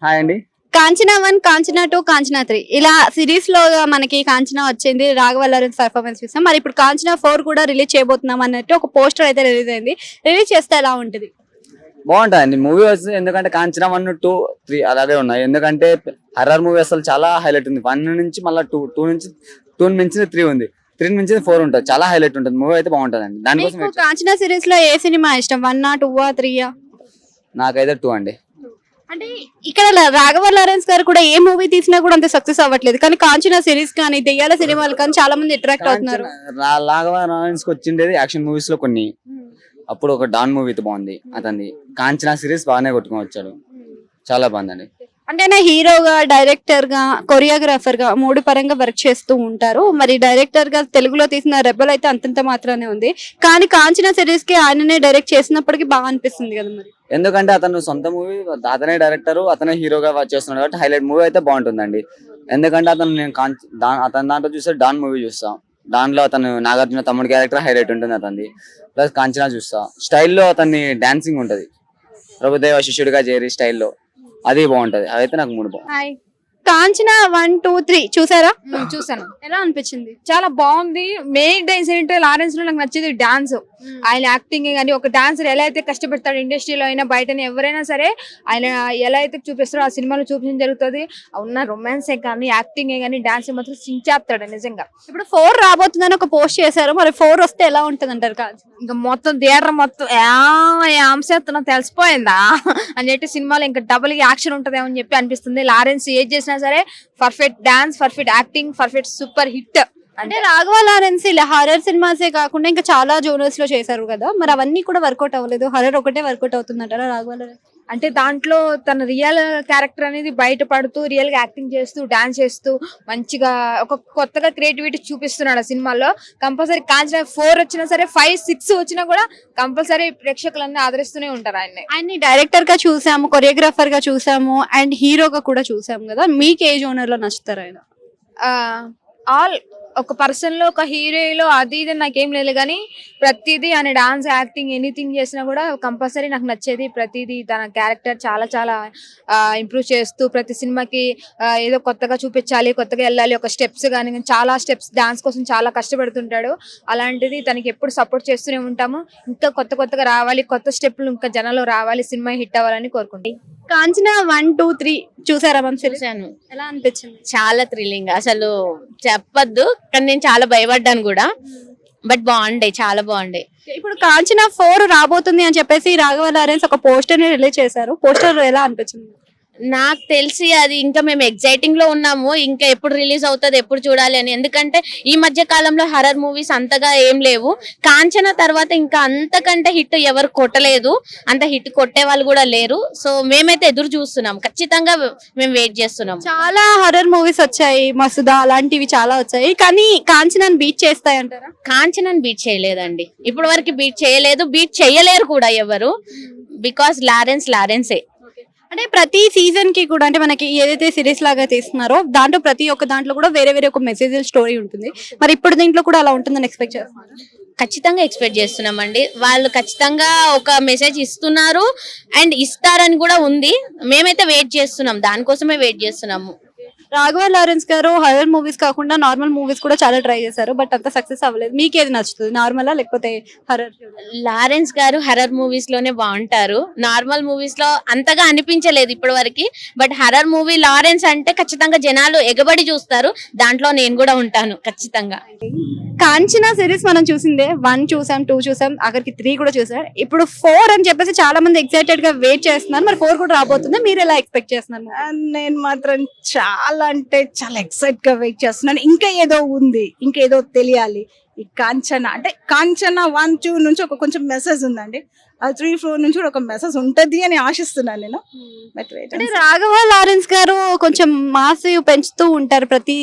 Hi అండి. కాంచనా 1, కాంచనా 2, కాంచనా 3 ఇలా series లో మనకి కాంచనా వచ్చింది, రాఘవ లారెన్స్ పర్ఫార్మెన్స్ చూసాం. మరి ఇప్పుడు కాంచనా 4 కూడా రిలీజ్ చేయబోతున్నాం అన్నట్టు ఒక పోస్టర్ అయితే రిలీజ్ అయింది. రిలీజ్ చేస్తే ఎలా ఉంటుంది? బాగుంటుందండి మూవీ వచ్చి, ఎందుకంటే కాంచనా 1, 2, 3 అలాగే ఉన్నాయి. ఎందుకంటే హర్రర్ మూవీ అసలు చాలా హైలైట్ ఉంది. 1 నుంచి మళ్ళీ 2 నుంచి 2 నుంచి 3 ఉంది, 3 నుంచి 4 ఉంటుంది. చాలా హైలైట్ ఉంటుంది మూవీ అయితే బాగుంటుందండి. దానికోసం మీకు కాంచనా సిరీస్ లో ఏ సినిమా ఇష్టం? 1, 2, 3? నాకైతే 2 అండి. అంటే ఇక్కడ రాఘవ లారెన్స్ గారు కూడా ఏ మూవీ తీసినా కూడా అంత సక్సెస్ అవ్వట్లేదు, కానీ కాంచనా సిరీస్ కానీ దెయ్యాల సినిమాలు కానీ చాలా మంది అట్రాక్ట్ అవుతున్నారు. రాఘవ లారెన్స్ కి వచ్చిండేది యాక్షన్ మూవీస్ లో కొన్ని. అప్పుడు ఒక డాన్ మూవీ బాగుంది అతనిది. కాంచనా సిరీస్ బాగానే కొట్టుకొని వచ్చాడు, చాలా బాగుందండి. అంటే ఆయన హీరోగా, డైరెక్టర్ గా, కొరియోగ్రాఫర్ గా 3 పరంగా వర్క్ చేస్తూ ఉంటారు. మరి డైరెక్టర్ గా తెలుగులో తీసిన రెబల్ అయితే అంతంత మాత్రమే ఉంది, కానీ కాంచనా సిరీస్ కి ఆయననే డైరెక్ట్ చేసినప్పటికీ బాగా అనిపిస్తుంది కదా. మరి ఎందుకంటే అతను సొంత మూవీ, అతనే డైరెక్టర్, అతనే హీరోగా చేస్తున్నాడు కాబట్టి హైలైట్ మూవీ అయితే బాగుంటుందండి. ఎందుకంటే అతను నేను అతని దాంట్లో చూస్తే డాన్ మూవీ చూస్తా. దాంట్లో అతను నాగార్జున తమ్ముడు క్యారెక్టర్ హైలైట్ ఉంటుంది అతనిది. ప్లస్ కాంచనా చూస్తా, స్టైల్లో అతన్ని డాన్సింగ్ ఉంటది, ప్రభుదేవ శిష్యుడిగా చేరి స్టైల్లో, అది బాగుంటది. అదైతే నాకు 3 బాగుంది. కాంచనా 1, 2, 3 చూసారా? చూసాను, ఎలా అనిపించింది? చాలా బాగుంది. మెయిన్ డాన్స్ ఏంటంటే లారెన్స్ లో నాకు నచ్చేది డాన్స్. ఆయన యాక్టింగ్ కానీ, ఒక డాన్సర్ ఎలా అయితే కష్టపడతాడు ఇండస్ట్రీలో అయినా బయట ఎవరైనా సరే, ఆయన ఎలా అయితే చూపిస్తారో ఆ సినిమాలో చూపించడం జరుగుతుంది. ఉన్న రొమాన్సే కానీ, యాక్టింగ్ కానీ, డాన్స్ మాత్రం చించేస్తాడు నిజంగా. ఇప్పుడు 4 రాబోతుందని ఒక పోస్ట్ చేశారు, మరి 4 వస్తే ఎలా ఉంటది అంటారు? ఇంకా మొత్తం థియేటర్ మొత్తం అంశం తెలిసిపోయిందా అని చెప్పి సినిమాలో ఇంకా డబుల్ యాక్షన్ ఉంటదేమో అని చెప్పి అనిపిస్తుంది. లారెన్స్ ఏది చేసినా సరే perfect dance, perfect acting, perfect super hit. అంటే రాఘవ లారెన్స్ ఇలా హారర్ సినిమాసే కాకుండా ఇంకా చాలా జోనర్స్ లో చేశారు కదా, మరి అవన్నీ కూడా వర్కౌట్ అవ్వలేదు, హర్రర్ ఒకటే వర్కౌట్ అవుతుందంటారా రాఘవ లారెన్స్? అంటే దాంట్లో తన రియల్ క్యారెక్టర్ అనేది బయటపడుతూ, రియల్ గా యాక్టింగ్ చేస్తూ, డాన్స్ చేస్తూ, మంచిగా ఒక కొత్తగా క్రియేటివిటీ చూపిస్తున్నాడు ఆ సినిమాలో. కంపల్సరీ కాంచనా 4 వచ్చినా సరే, 5, 6 వచ్చినా కూడా కంపల్సరీ ప్రేక్షకులన్నీ ఆదరిస్తూనే ఉంటారు ఆయన్ని డైరెక్టర్ గా చూసాము, కొరియోగ్రాఫర్ గా చూసాము, అండ్ హీరోగా కూడా చూసాము కదా. మీకు ఏ జోనర్ లో నచ్చుతారు ఆయన? ఆల్ ఒక పర్సన్ లో, ఒక హీరోలో అది ఇది నాకేం లేదు, కానీ ప్రతిదీ ఆయన డాన్స్, యాక్టింగ్, ఎనీథింగ్ చేసినా కూడా కంపల్సరీ నాకు నచ్చేది. ప్రతిదీ తన క్యారెక్టర్ చాలా చాలా ఇంప్రూవ్ చేస్తూ, ప్రతి సినిమాకి ఏదో కొత్తగా చూపించాలి, కొత్తగా వెళ్ళాలి, ఒక స్టెప్స్ కానీ చాలా స్టెప్స్ డాన్స్ కోసం చాలా కష్టపడుతుంటాడు. అలాంటిది తనకి ఎప్పుడు సపోర్ట్ చేస్తూనే ఉంటాము. ఇంకా కొత్తగా రావాలి, కొత్త స్టెప్లు ఇంకా జనాల్లో రావాలి, సినిమా హిట్ అవ్వాలని కోరుకుంటాం. కాంచనా 1, 2, 3 చూసారా మ్యామ్? చూసాను, ఎలా అనిపించింది? చాలా థ్రిల్లింగ్, అసలు చెప్పొద్దు, కానీ నేను చాలా భయపడ్డాను కూడా. బట్ బాగుండే, చాలా బాగుండే. ఇప్పుడు కాంచనా 4 రాబోతుంది అని చెప్పేసి రాఘవ లారెన్స్ ఒక పోస్టర్ ని రిలీజ్ చేశారు. పోస్టర్ ఎలా అనిపించింది? నాకు తెలిసి అది ఇంకా మేము ఎగ్జైటింగ్ లో ఉన్నాము, ఇంకా ఎప్పుడు రిలీజ్ అవుతుంది, ఎప్పుడు చూడాలి అని. ఎందుకంటే ఈ మధ్య కాలంలో హర్రర్ మూవీస్ అంతగా ఏం లేవు. కాంచనా తర్వాత ఇంకా అంతకంటే హిట్ ఎవరు కొట్టలేదు, అంత హిట్ కొట్టే వాళ్ళు కూడా లేరు. సో మేమైతే ఎదురు చూస్తున్నాం, ఖచ్చితంగా మేము వెయిట్ చేస్తున్నాం. చాలా హర్రర్ మూవీస్ వచ్చాయి, మసుదా అలాంటివి చాలా వచ్చాయి, కానీ కాంచనాని బీట్ చేస్తాయి అంటారా? కాంచనాని బీట్ చేయలేదండి, ఇప్పటి వరకు బీట్ చేయలేదు, బీట్ చేయలేరు కూడా ఎవరు. బికాస్ లారెన్సే. అంటే ప్రతి సీజన్ కి కూడా, అంటే మనకి ఏదైతే సిరీస్ లాగా తీస్తున్నారో దాంట్లో ప్రతి ఒక్క దాంట్లో కూడా వేరే వేరే ఒక మెసేజ్ స్టోరీ ఉంటుంది. మరి ఇప్పుడు దీంట్లో కూడా అలా ఉంటుందని ఎక్స్పెక్ట్ చేస్తున్నారు? ఖచ్చితంగా ఎక్స్పెక్ట్ చేస్తున్నామండి. వాళ్ళు ఖచ్చితంగా ఒక మెసేజ్ ఇస్తున్నారు అండ్ ఇస్తారని కూడా ఉంది. మేమైతే వెయిట్ చేస్తున్నాం, దానికోసమే వెయిట్ చేస్తున్నాము. రాఘవ లారెన్స్ గారు హర్రర్ మూవీస్ కాకుండా నార్మల్ మూవీస్ కూడా చాలా ట్రై చేశారు, బట్ అంత సక్సెస్ అవ్వలేదు. మీకు ఏది నచ్చుతుంది, నార్మలా లేకపోతే హర్రర్? లారెన్స్ గారు హర్రర్ మూవీస్ లోనే బాగుంటారు, నార్మల్ మూవీస్ లో అంతగా అనిపించలేదు ఇప్పటి వరకు. బట్ హర్రర్ మూవీ లారెన్స్ అంటే ఖచ్చితంగా జనాలు ఎగబడి చూస్తారు, దాంట్లో నేను కూడా ఉంటాను ఖచ్చితంగా. కాంచనా సిరీస్ మనం చూసిందే, 1 చూసాం, 2 చూసాం, అక్కడికి 3 కూడా చూసాం. ఇప్పుడు 4 అని చెప్పేసి చాలా మంది ఎక్సైటెడ్ గా వెయిట్ చేస్తున్నారు. మరి 4 కూడా రాబోతుంది, మీరు ఎలా ఎక్స్పెక్ట్ చేస్తున్నారు? నేను మాత్రం చాలా అంటే చాలా ఎక్సైట్ గా వెయిట్ చేస్తున్నాను. ఇంకా ఏదో ఉంది, ఇంకా ఏదో తెలియాలి. ఈ కాంచనా అంటే కాంచనా 1, 2 నుంచి ఒక కొంచెం మెసేజ్ ఉందండి. 3, 4 నుంచి కూడా ఒక మెసేజ్ ఉంటది అని ఆశిస్తున్నాను నేను. అంటే రాఘవ లారెన్స్ గారు కొంచెం మాస్ పెంచుతూ ఉంటారు ప్రతి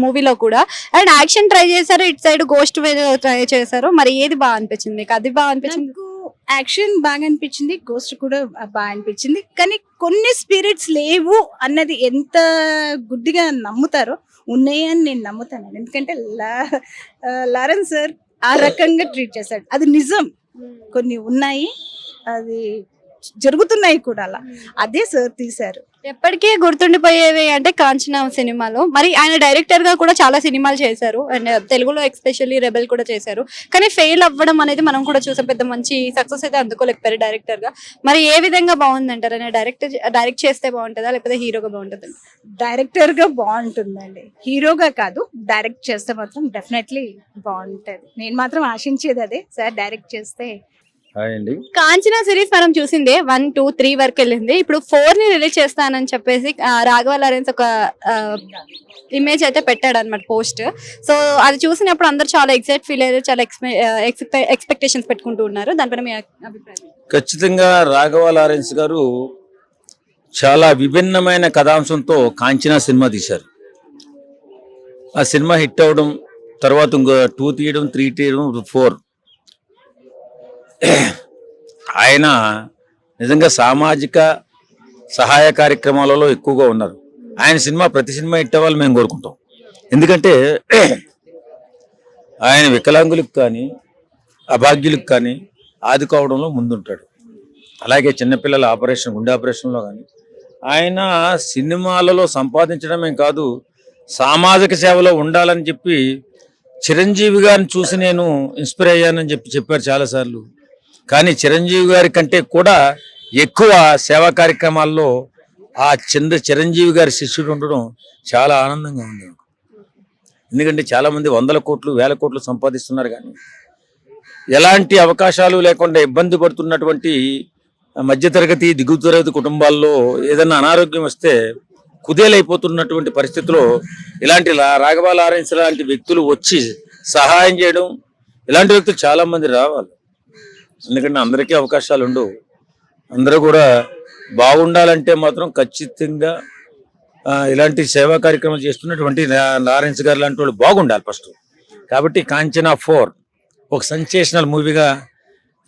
మూవీలో కూడా, అండ్ యాక్షన్ ట్రై చేశారు, ఇటు సైడ్ గోస్ట్ ట్రై చేశారు. మరి ఏది బాగా అనిపించింది మీకు? అది బాగా అనిపించింది? యాక్షన్ బాగా అనిపించింది, గోస్ట్ కూడా బాగా అనిపించింది, కానీ కొన్ని స్పిరిట్స్ లేవు అన్నది ఎంత గుడ్డిగా నమ్ముతారో ఉన్నాయని నేను నమ్ముతాను. ఎందుకంటే లారెన్స్ సార్ ఆ రకంగా ట్రీట్ చేశాడు, అది నిజం. కొన్ని ఉన్నాయి, అది జరుగుతున్నాయి కూడా అలా. అదే సార్ తీశారు. ఎప్పటికీ గుర్తుండిపోయేవి అంటే కాంచనా సినిమాలో. మరి ఆయన డైరెక్టర్ గా కూడా చాలా సినిమాలు చేశారు అండ్ తెలుగులో ఎక్స్పెషల్లీ రెబెల్ కూడా చేశారు. కానీ ఫెయిల్ అవ్వడం అనేది మనం కూడా చూసాం. పెద్ద మంచి సక్సెస్ అయితే అందుకోలేకపోయారు డైరెక్టర్ గా. మరి ఏ విధంగా బాగుందంటారు? ఆయన డైరెక్ట్ చేస్తే బాగుంటుందా లేకపోతే హీరోగా బాగుంటుందా? డైరెక్టర్ గా బాగుంటుందండి, హీరోగా కాదు. డైరెక్ట్ చేస్తే మాత్రం డెఫినెట్లీ బాగుంటది. నేను మాత్రం ఆశించేది అదే సార్, డైరెక్ట్ చేస్తే. హాయ్ అండి. కాంచనా సిరీస్ మనం చూసిందే 1, 2, 3 వరకు వెళ్ళింది. ఇప్పుడు 4 ని రిలీజ్ చేస్తానని చెప్పేసి రాఘవ లారెన్స్ ఒక ఇమేజ్ అయితే పెట్టాడు అనమాట, పోస్ట్. సో అది చూసినప్పుడు అందరూ చాలా ఎక్సైట్ ఫీల్ అయ్యారు, చాలా ఎక్స్పెక్టేషన్స్ పెట్టుకుంటూ ఉన్నారు. దానిపైన మీ అభిప్రాయం? ఖచ్చితంగా రాఘవ లారెన్స్ గారు చాలా విభిన్నమైన కథాంశంతో కాంచనా సినిమా తీశారు. ఆ సినిమా హిట్ అవడం, తర్వాత ఇంకో 2 తీయడం, 3 తీయడం, 4. ఆయన నిజంగా సామాజిక సహాయ కార్యక్రమాలలో ఎక్కువగా ఉన్నారు. ఆయన సినిమా ప్రతి సినిమా హిట్ అవ్వాలి మేము కోరుకుంటాం. ఎందుకంటే ఆయన వికలాంగులకు కానీ అభాగ్యులకు కానీ ఆదుకోవడంలో ముందుంటాడు. అలాగే చిన్నపిల్లల ఆపరేషన్, గుండె ఆపరేషన్లో కానీ ఆయన సినిమాలలో సంపాదించడమే కాదు, సామాజిక సేవలో ఉండాలని చెప్పి చిరంజీవి గారిని చూసి నేను ఇన్స్పైర్ అయ్యానని చెప్పారు చాలాసార్లు. కానీ చిరంజీవి గారి కంటే కూడా ఎక్కువ సేవా కార్యక్రమాల్లో ఆ చిరంజీవి గారి శిష్యుడు ఉండడం చాలా ఆనందంగా ఉంది. ఎందుకంటే చాలామంది 100 కోట్లు 1000 కోట్లు సంపాదిస్తున్నారు, కానీ ఎలాంటి అవకాశాలు లేకుండా ఇబ్బంది పడుతున్నటువంటి మధ్యతరగతి దిగువ తరగతి కుటుంబాల్లో ఏదైనా అనారోగ్యం వస్తే కుదేలైపోతున్నటువంటి పరిస్థితిలో ఇలాంటి రాఘవ లారెన్స్ లాంటి వ్యక్తులు వచ్చి సహాయం చేయడం, ఇలాంటి వ్యక్తులు చాలా మంది రావాలి. ఎందుకంటే అందరికీ అవకాశాలు ఉండవు. అందరూ కూడా బాగుండాలంటే మాత్రం ఖచ్చితంగా ఇలాంటి సేవా కార్యక్రమాలు చేస్తున్నటువంటి లారెన్స్ గారు లాంటి వాళ్ళు బాగుండాలి ఫస్ట్. కాబట్టి కాంచనా 4 ఒక సెన్సేషనల్ మూవీగా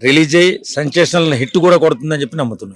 రిలీజ్ అయ్యి సెన్సేషనల్ హిట్ కూడా కొడుతుందని చెప్పి నమ్ముతున్నాను.